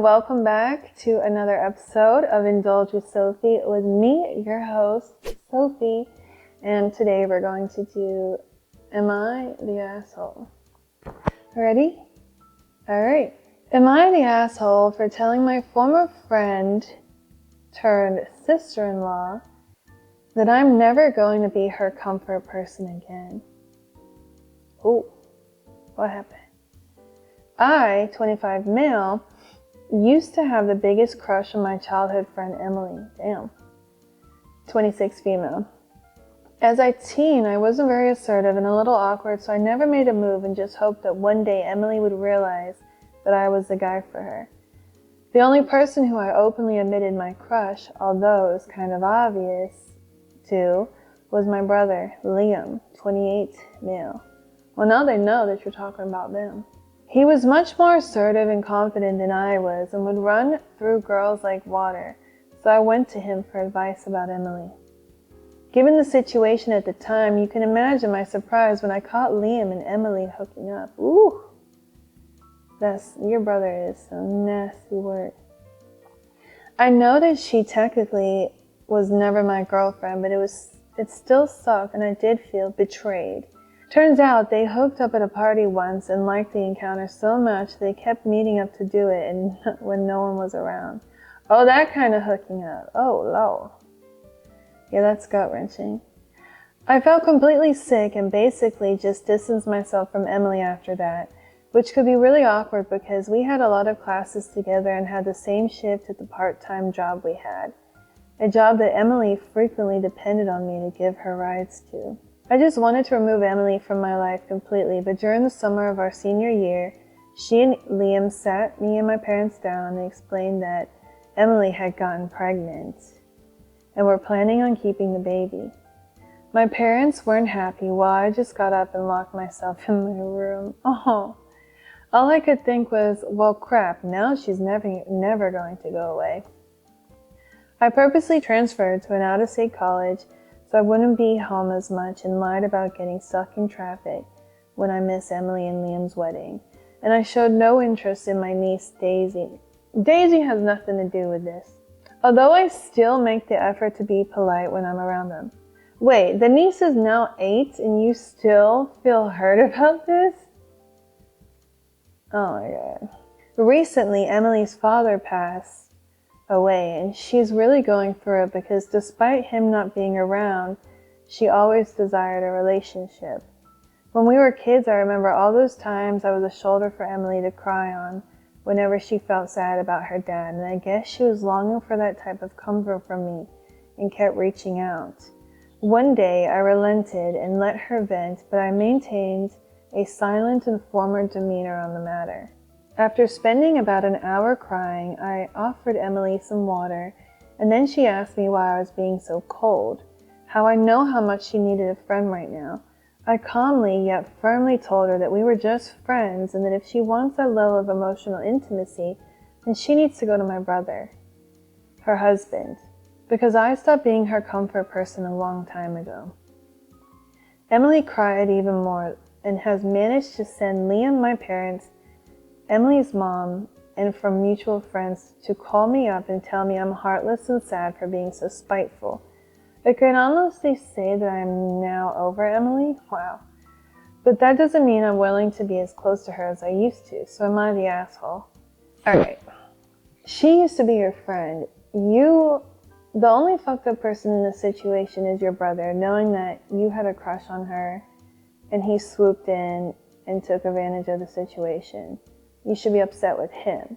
welcome back to another episode of Indulge with Sophie with me, your host, Sophie. And today we're going to do Am I the Asshole? Ready? Alright. Am I the asshole for telling my former friend turned sister-in-law that I'm never going to be her comfort person again? Ooh, what happened? I, 25 male, used to have the biggest crush on my childhood friend Emily. Damn. 26 female. As a teen, I wasn't very assertive and a little awkward, so I never made a move and just hoped that one day Emily would realize that I was the guy for her. The only person who I openly admitted my crush, although it was kind of obvious to, was my brother, Liam, 28 male. Well, now they know that you're talking about them. He was much more assertive and confident than I was and would run through girls like water, so I went to him for advice about Emily. Given the situation at the time, you can imagine my surprise when I caught Liam and Emily hooking up. Ooh, your brother is some nasty work. I know that she technically was never my girlfriend, but it still sucked and I did feel betrayed. Turns out they hooked up at a party once and liked the encounter so much they kept meeting up to do it and when no one was around. Oh, that kind of hooking up. Oh, lol. Yeah, that's gut-wrenching. I felt completely sick and basically just distanced myself from Emily after that, which could be really awkward because we had a lot of classes together and had the same shift at the part-time job we had. A job that Emily frequently depended on me to give her rides to. I just wanted to remove Emily from my life completely, but during the summer of our senior year, she and Liam sat me and my parents down and explained that Emily had gotten pregnant and were planning on keeping the baby. My parents weren't happy while I just got up and locked myself in my room. Oh, all I could think was, well, crap, now she's never going to go away. I purposely transferred to an out-of-state college so I wouldn't be home as much and lied about getting stuck in traffic when I missed Emily and Liam's wedding. And I showed no interest in my niece, Daisy. Daisy has nothing to do with this. Although I still make the effort to be polite when I'm around them. Wait, the niece is now 8 and you still feel hurt about this? Oh my god. Recently, Emily's father passed away and she's really going through it because despite him not being around, she always desired a relationship. When we were kids, I remember all those times I was a shoulder for Emily to cry on whenever she felt sad about her dad, and I guess she was longing for that type of comfort from me and kept reaching out. One day I relented and let her vent, but I maintained a silent and formal demeanor on the matter. After spending about an hour crying, I offered Emily some water, and then she asked me why I was being so cold, how I know how much she needed a friend right now. I calmly yet firmly told her that we were just friends and that if she wants that level of emotional intimacy, then she needs to go to my brother, her husband, because I stopped being her comfort person a long time ago. Emily cried even more and has managed to send Liam, my parents, Emily's mom, and from mutual friends to call me up and tell me I'm heartless and sad for being so spiteful. I can honestly say that I'm now over Emily. Wow. But that doesn't mean I'm willing to be as close to her as I used to, so am I the asshole? Alright. She used to be your friend. The only fucked up person in this situation is your brother, knowing that you had a crush on her and he swooped in and took advantage of the situation. You should be upset with him.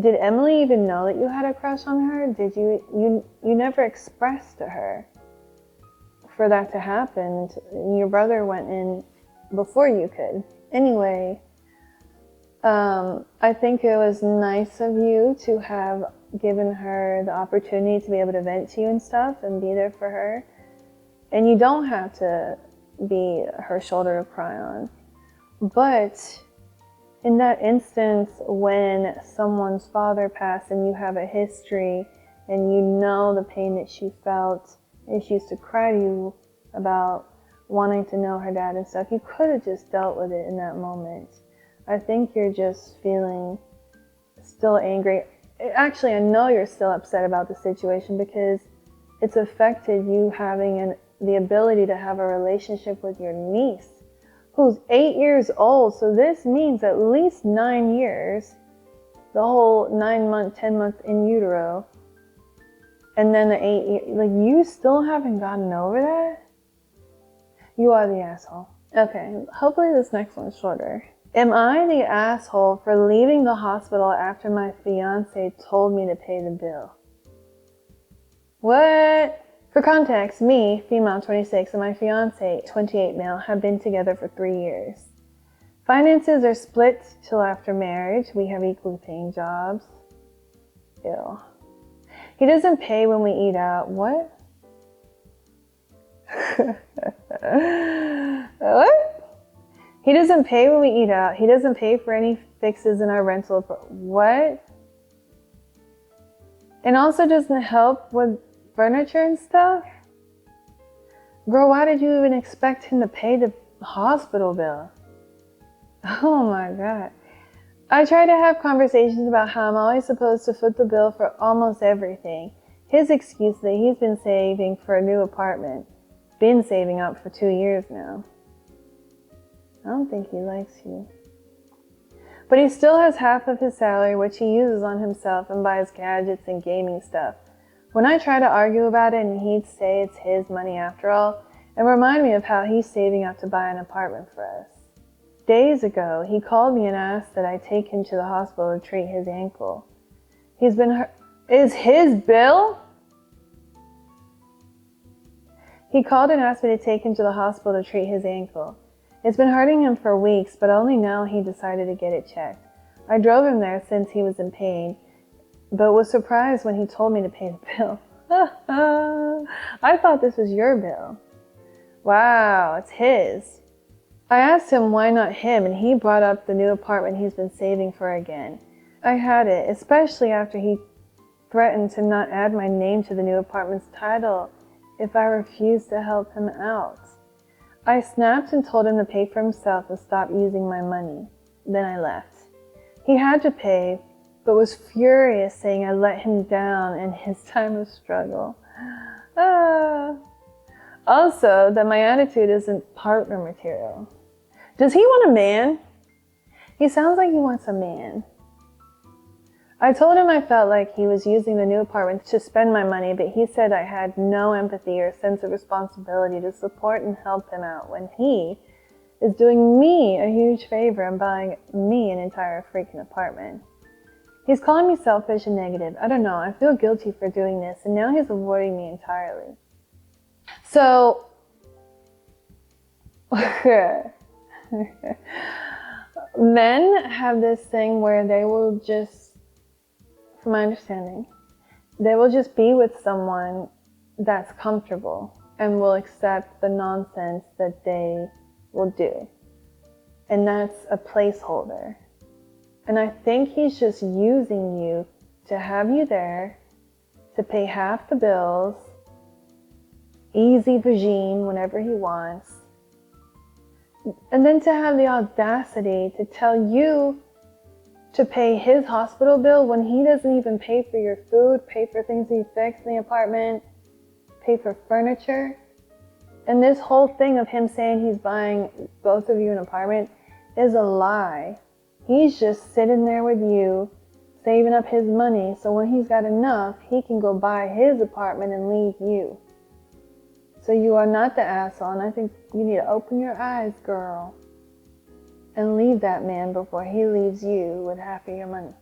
Did Emily even know that you had a crush on her? Did you never expressed to her for that to happen? Your brother went in before you could. Anyway, I think it was nice of you to have given her the opportunity to be able to vent to you and stuff and be there for her. And you don't have to be her shoulder to cry on. But in that instance, when someone's father passed and you have a history and you know the pain that she felt and she used to cry to you about wanting to know her dad and stuff, you could have just dealt with it in that moment. I think you're just feeling still angry. Actually, I know you're still upset about the situation because it's affected you having the ability to have a relationship with your niece, who's 8 years old. So this means at least 9 years, the whole 9 month, 10 month in utero. And then the 8 years, like, you still haven't gotten over that? You are the asshole. Okay, hopefully this next one's shorter. Am I the asshole for leaving the hospital after my fiance told me to pay the bill? What? For context, me, female 26, and my fiance, 28 male, have been together for 3 years. Finances are split till after marriage. We have equally paying jobs. Ew. He doesn't pay when we eat out. What? What? He doesn't pay when we eat out. He doesn't pay for any fixes in our rental. What? And also doesn't help with furniture and stuff? Bro, why did you even expect him to pay the hospital bill? Oh my God. I try to have conversations about how I'm always supposed to foot the bill for almost everything. His excuse that he's been saving for a new apartment. Been saving up for 2 years now. I don't think he likes you. But he still has half of his salary, which he uses on himself and buys gadgets and gaming stuff. When I try to argue about it and he'd say it's his money after all, it reminds me of how he's saving up to buy an apartment for us. Days ago, he called me and asked that I take him to the hospital to treat his ankle. He's been hurt. Is his bill? He called and asked me to take him to the hospital to treat his ankle. It's been hurting him for weeks, but only now he decided to get it checked. I drove him there since he was in pain, but was surprised when he told me to pay the bill. I thought this was your bill. Wow, it's his. I asked him why not him, and he brought up the new apartment he's been saving for again. I had it, especially after he threatened to not add my name to the new apartment's title if I refused to help him out. I snapped and told him to pay for himself and stop using my money. Then I left. He had to pay, but was furious, saying I let him down in his time of struggle. Also, that my attitude isn't partner material. Does he want a man? He sounds like he wants a man. I told him I felt like he was using the new apartment to spend my money, but he said I had no empathy or sense of responsibility to support and help him out when he is doing me a huge favor and buying me an entire freaking apartment. He's calling me selfish and negative. I don't know. I feel guilty for doing this, and now he's avoiding me entirely. So, men have this thing where they will just, from my understanding, they will just be with someone that's comfortable and will accept the nonsense that they will do. And that's a placeholder. And I think he's just using you to have you there, to pay half the bills, easy regime whenever he wants, and then to have the audacity to tell you to pay his hospital bill when he doesn't even pay for your food, pay for things he fixed in the apartment, pay for furniture. And this whole thing of him saying he's buying both of you an apartment is a lie. He's just sitting there with you, saving up his money, so when he's got enough, he can go buy his apartment and leave you. So you are not the asshole, and I think you need to open your eyes, girl, and leave that man before he leaves you with half of your money.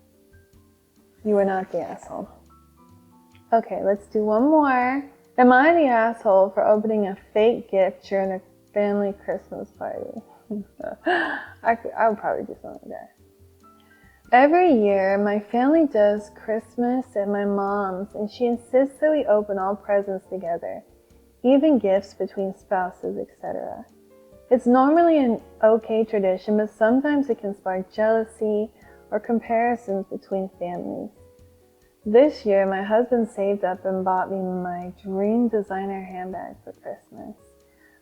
You are not the asshole. Okay, let's do one more. Am I the asshole for opening a fake gift during a family Christmas party? I would probably do something like that. Every year, my family does Christmas at my mom's, and she insists that we open all presents together, even gifts between spouses, etc. It's normally an okay tradition, but sometimes it can spark jealousy or comparisons between families. This year, my husband saved up and bought me my dream designer handbag for Christmas.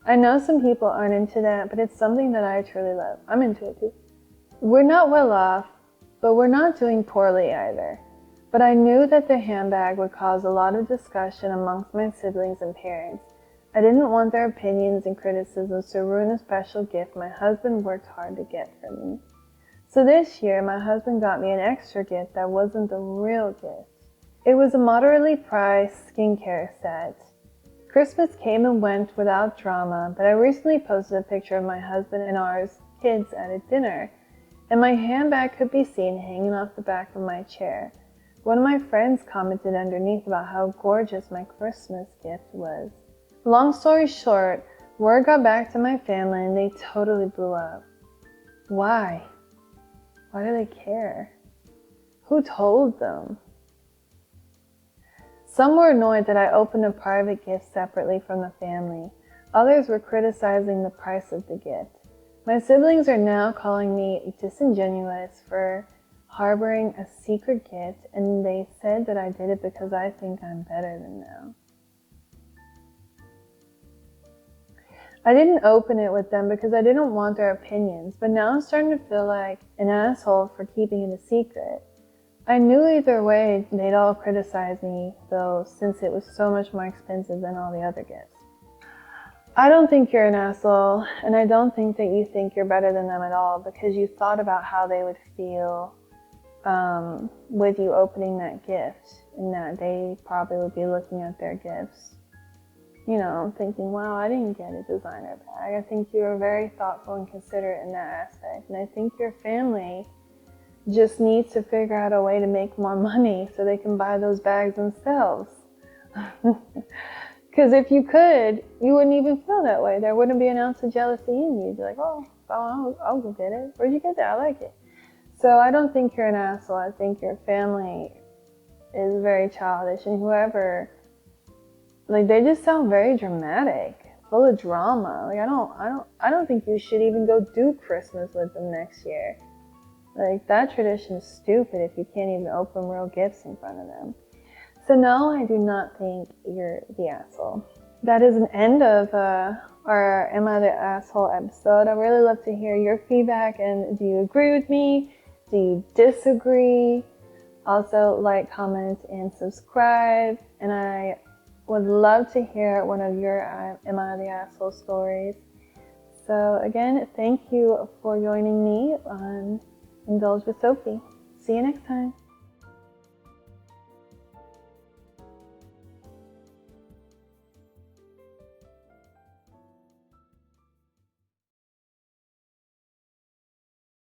I know some people aren't into that, but it's something that I truly love. I'm into it too. We're not well off, but we're not doing poorly either. But I knew that the handbag would cause a lot of discussion amongst my siblings and parents. I didn't want their opinions and criticisms to ruin a special gift my husband worked hard to get for me. So this year, my husband got me an extra gift that wasn't the real gift. It was a moderately priced skincare set. Christmas came and went without drama, but I recently posted a picture of my husband and our kids at a dinner, and my handbag could be seen hanging off the back of my chair. One of my friends commented underneath about how gorgeous my Christmas gift was. Long story short, word got back to my family and they totally blew up. Why? Why do they care? Who told them? Some were annoyed that I opened a private gift separately from the family. Others were criticizing the price of the gift. My siblings are now calling me disingenuous for harboring a secret gift, and they said that I did it because I think I'm better than them. I didn't open it with them because I didn't want their opinions, but now I'm starting to feel like an asshole for keeping it a secret. I knew either way they'd all criticize me, though, since it was so much more expensive than all the other gifts. I don't think you're an asshole, and I don't think that you think you're better than them at all because you thought about how they would feel with you opening that gift, and that they probably would be looking at their gifts, thinking, wow, I didn't get a designer bag. I think you were very thoughtful and considerate in that aspect, and I think your family just needs to figure out a way to make more money so they can buy those bags themselves. Because if you could, you wouldn't even feel that way. There wouldn't be an ounce of jealousy in you. You'd be like, I'll go get it. Where'd you get that? I like it. So I don't think you're an asshole. I think your family is very childish, and whoever, they just sound very dramatic, full of drama. I don't think you should even go do Christmas with them next year. That tradition is stupid if you can't even open real gifts in front of them. So no, I do not think you're the asshole. That is an end of our Am I the Asshole episode. I really love to hear your feedback, and do you agree with me? Do you disagree? Also, like, comment, and subscribe. And I would love to hear one of your Am I the Asshole stories. So again, thank you for joining me on Indulge with Sophie. See you next time.